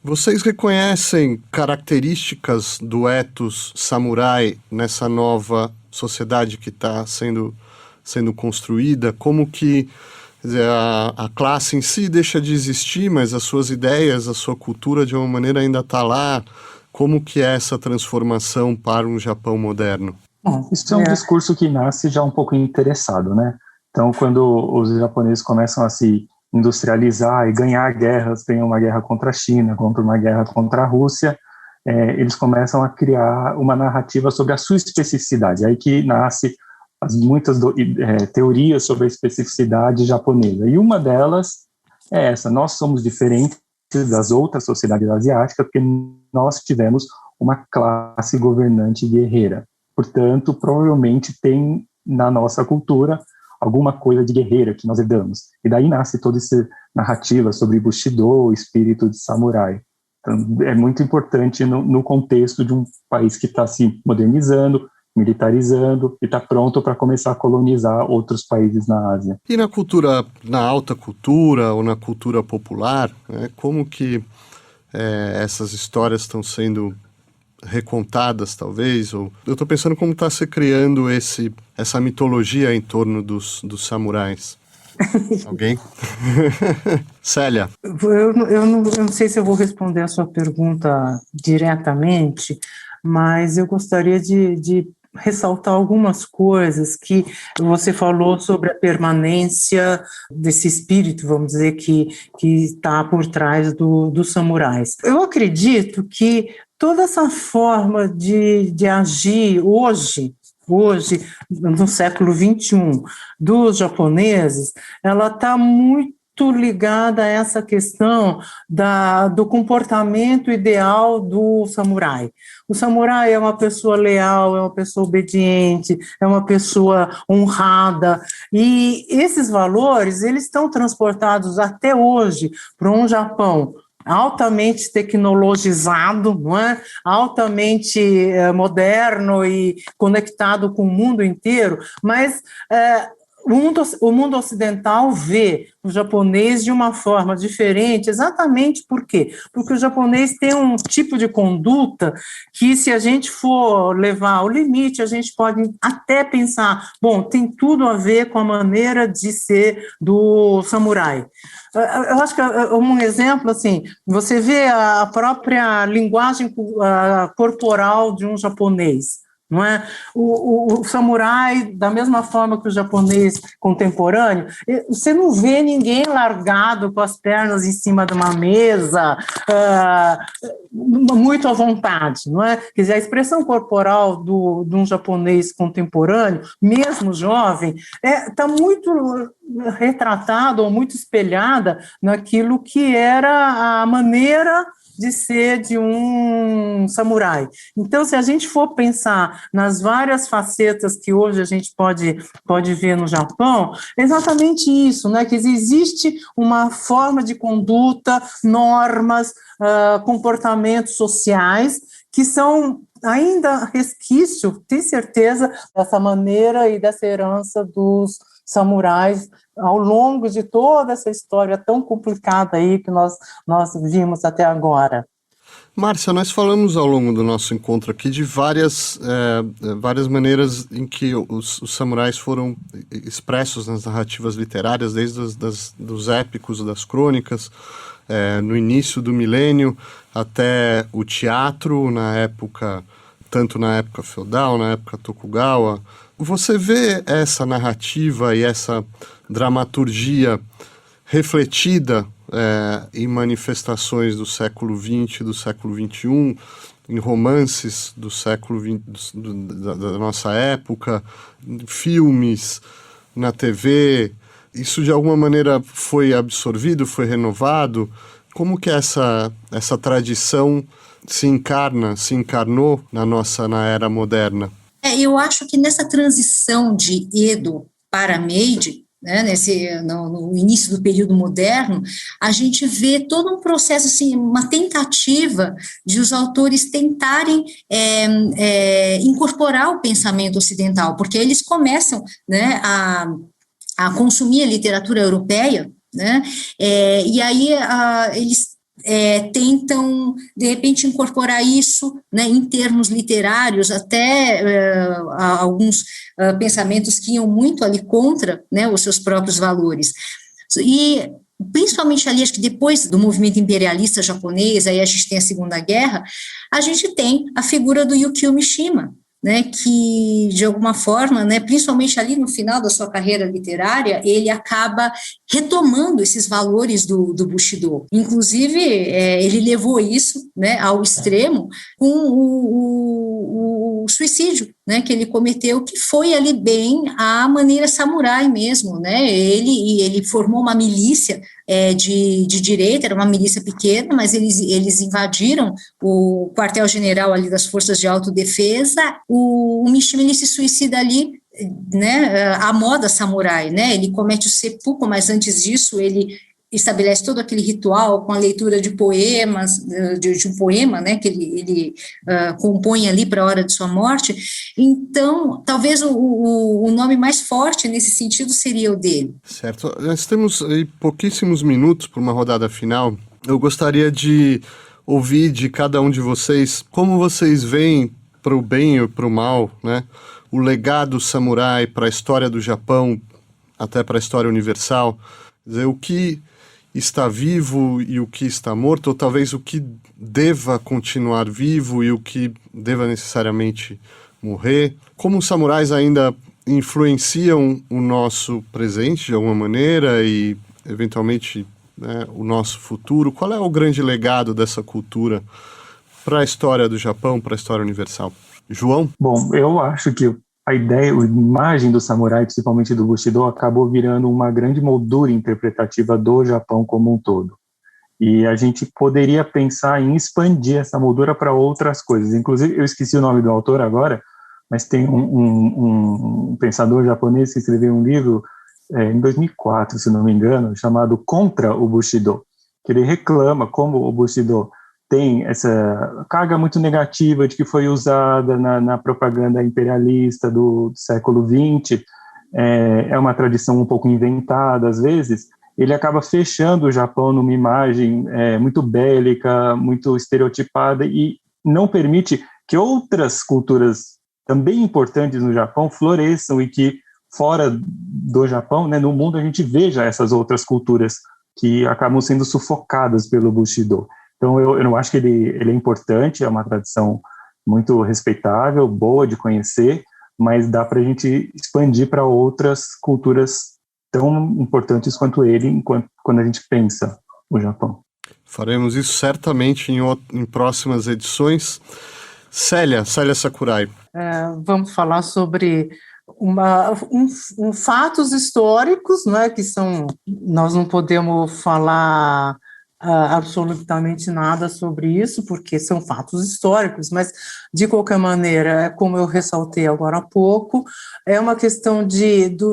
vocês reconhecem características do ethos samurai nessa nova sociedade que está sendo construída? Como que, quer dizer, a classe em si deixa de existir, mas as suas ideias, a sua cultura de uma maneira ainda está lá? Como que é essa transformação para um Japão moderno? Isso é um discurso que nasce já um pouco interessado, né? Então, quando os japoneses começam a se industrializar e ganhar guerras, tem uma guerra contra a China, uma guerra contra a Rússia, eles começam a criar uma narrativa sobre a sua especificidade. Aí que nasce muitas teorias sobre a especificidade japonesa. E uma delas é essa: nós somos diferentes das outras sociedades asiáticas porque nós tivemos uma classe governante guerreira. Portanto, provavelmente tem na nossa cultura alguma coisa de guerreira que nós herdamos. E daí nasce toda essa narrativa sobre Bushido, o espírito de samurai. Então, é muito importante no contexto de um país que está se modernizando, militarizando e está pronto para começar a colonizar outros países na Ásia. E na alta cultura ou na cultura popular, né, como que essas histórias estão sendo recontadas, talvez? Ou eu estou pensando como está se criando essa mitologia em torno dos samurais. Alguém? Célia? Eu não sei se eu vou responder a sua pergunta diretamente, mas eu gostaria de ressaltar algumas coisas que você falou sobre a permanência desse espírito, vamos dizer, que está por trás dos samurais. Eu acredito que toda essa forma de agir hoje, no século XXI, dos japoneses, ela está muito ligada a essa questão do comportamento ideal do samurai. O samurai é uma pessoa leal, é uma pessoa obediente, é uma pessoa honrada, e esses valores, eles estão transportados até hoje para um Japão altamente tecnologizado, não é? Altamente moderno e conectado com o mundo inteiro, mas o mundo ocidental vê o japonês de uma forma diferente, exatamente por quê? Porque o japonês tem um tipo de conduta que, se a gente for levar ao limite, a gente pode até pensar, bom, tem tudo a ver com a maneira de ser do samurai. Eu acho que um exemplo, assim, você vê a própria linguagem corporal de um japonês, não é? O samurai, da mesma forma que o japonês contemporâneo, você não vê ninguém largado com as pernas em cima de uma mesa, muito à vontade, não é? Quer dizer, a expressão corporal de um japonês contemporâneo, mesmo jovem, está muito retratada ou muito espelhada naquilo que era a maneira de ser de um samurai. Então, se a gente for pensar nas várias facetas que hoje a gente pode ver no Japão, é exatamente isso, né? Que existe uma forma de conduta, normas, comportamentos sociais que são ainda resquício, tenho certeza, dessa maneira e dessa herança dos samurais ao longo de toda essa história tão complicada aí que nós vimos até agora. Márcia, nós falamos ao longo do nosso encontro aqui de várias maneiras em que os samurais foram expressos nas narrativas literárias, desde dos épicos, das crônicas, no início do milênio, até o teatro, tanto na época feudal, na época Tokugawa, Você vê essa narrativa e essa dramaturgia refletida em manifestações do século XX, do século XXI, em romances do século XX, da nossa época, em filmes, na TV? Isso de alguma maneira foi absorvido, foi renovado? Como que essa tradição se encarnou na era moderna? Eu acho que nessa transição de Edo para Meiji, né, no início do período moderno, a gente vê todo um processo, assim, uma tentativa de os autores tentarem incorporar o pensamento ocidental, porque eles começam, né, a consumir a literatura europeia, né, e aí eles tentam, de repente, incorporar isso, né, em termos literários, até alguns pensamentos que iam muito ali contra, né, os seus próprios valores. E, principalmente ali, acho que depois do movimento imperialista japonês, aí a gente tem a Segunda Guerra, a gente tem a figura do Yukio Mishima, né, que, de alguma forma, né, principalmente ali no final da sua carreira literária, ele acaba retomando esses valores do Bushido. Inclusive, ele levou isso, né, ao extremo com o suicídio, né, que ele cometeu, que foi ali bem a maneira samurai mesmo, né, ele formou uma milícia de direita, era uma milícia pequena, mas eles invadiram o quartel-general ali das forças de autodefesa. O Mishima, ele se suicida ali, né, à moda samurai, né, ele comete o seppuku, mas antes disso ele estabelece todo aquele ritual com a leitura de poemas, de um poema, né, que ele compõe ali para a hora de sua morte. Então, talvez o nome mais forte nesse sentido seria o dele. Certo. Nós temos aí pouquíssimos minutos para uma rodada final. Eu gostaria de ouvir de cada um de vocês como vocês veem, para o bem ou para o mal, né, o legado samurai para a história do Japão, até para a história universal. Quer dizer, o que está vivo e o que está morto, ou talvez o que deva continuar vivo e o que deva necessariamente morrer. Como os samurais ainda influenciam o nosso presente de alguma maneira e, eventualmente, né, o nosso futuro. Qual é o grande legado dessa cultura para a história do Japão, para a história universal? João? Bom, eu acho que a ideia, a imagem do samurai, principalmente do Bushido, acabou virando uma grande moldura interpretativa do Japão como um todo. E a gente poderia pensar em expandir essa moldura para outras coisas. Inclusive, eu esqueci o nome do autor agora, mas tem um pensador japonês que escreveu um livro em 2004, se não me engano, chamado Contra o Bushido, que ele reclama como o Bushido tem essa carga muito negativa de que foi usada na propaganda imperialista do século XX, é uma tradição um pouco inventada às vezes. Ele acaba fechando o Japão numa imagem muito bélica, muito estereotipada, e não permite que outras culturas também importantes no Japão floresçam e que fora do Japão, né, no mundo, a gente veja essas outras culturas que acabam sendo sufocadas pelo Bushido. Então, eu não acho que ele é importante, é uma tradição muito respeitável, boa de conhecer, mas dá para a gente expandir para outras culturas tão importantes quanto ele, quando a gente pensa o Japão. Faremos isso certamente em próximas edições. Célia Sakurai. Vamos falar sobre fatos históricos, né, que são, nós não podemos falar absolutamente nada sobre isso, porque são fatos históricos, mas, de qualquer maneira, como eu ressaltei agora há pouco, é uma questão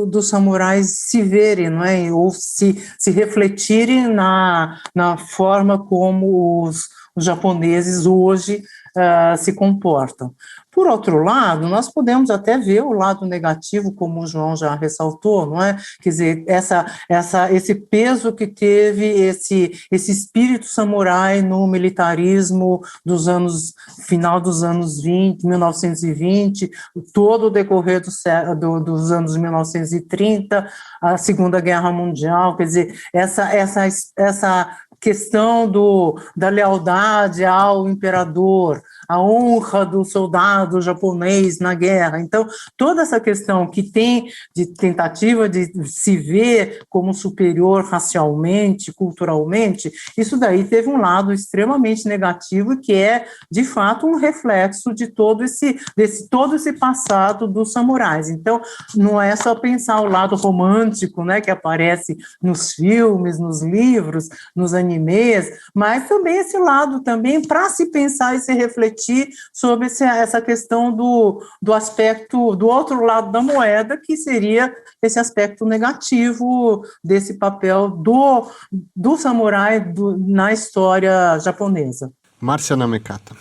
dos samurais se verem, não é? Ou se refletirem na forma como os japoneses hoje se comportam. Por outro lado, nós podemos até ver o lado negativo, como o João já ressaltou, não é? Quer dizer, esse peso que teve esse espírito samurai no militarismo final dos anos 20, 1920, todo o decorrer dos anos 1930, a Segunda Guerra Mundial, quer dizer, essa questão da lealdade ao imperador, a honra do soldado japonês na guerra. Então, toda essa questão que tem de tentativa de se ver como superior racialmente, culturalmente, isso daí teve um lado extremamente negativo, que é, de fato, um reflexo de todo esse passado dos samurais. Então, não é só pensar o lado romântico, né, que aparece nos filmes, nos livros, nos animes, mas também esse lado também para se pensar e se refletir sobre essa questão do aspecto, do outro lado da moeda, que seria esse aspecto negativo desse papel do samurai na história japonesa. Márcia Namekata.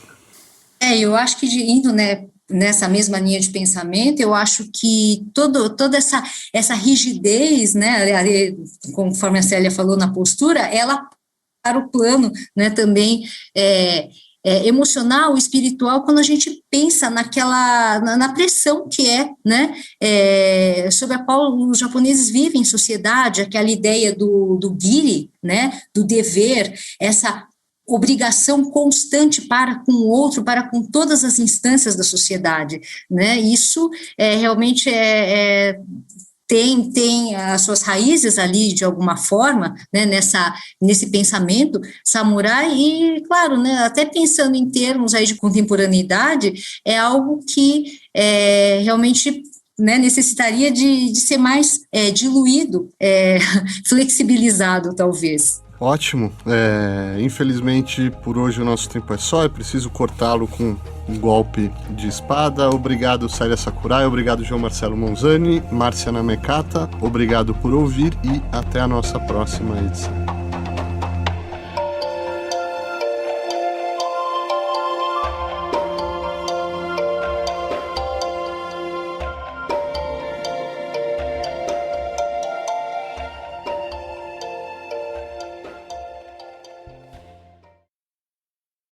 Eu acho que indo, né, nessa mesma linha de pensamento, eu acho que toda essa rigidez, né, conforme a Célia falou na postura, ela para o plano, né, também emocional, espiritual, quando a gente pensa na pressão que né, sobre a qual os japoneses vivem em sociedade, aquela ideia do giri, né, do dever, essa obrigação constante para com o outro, para com todas as instâncias da sociedade, né, isso realmente tem as suas raízes ali, de alguma forma, né, nesse pensamento samurai, e, claro, né, até pensando em termos aí de contemporaneidade, é algo que realmente, né, necessitaria de ser mais diluído, flexibilizado, talvez. Ótimo. Infelizmente, por hoje o nosso tempo é só. Eu preciso cortá-lo com um golpe de espada. Obrigado, Célia Sakurai. Obrigado, João Marcelo Monzani. Márcia Namekata. Obrigado por ouvir e até a nossa próxima edição.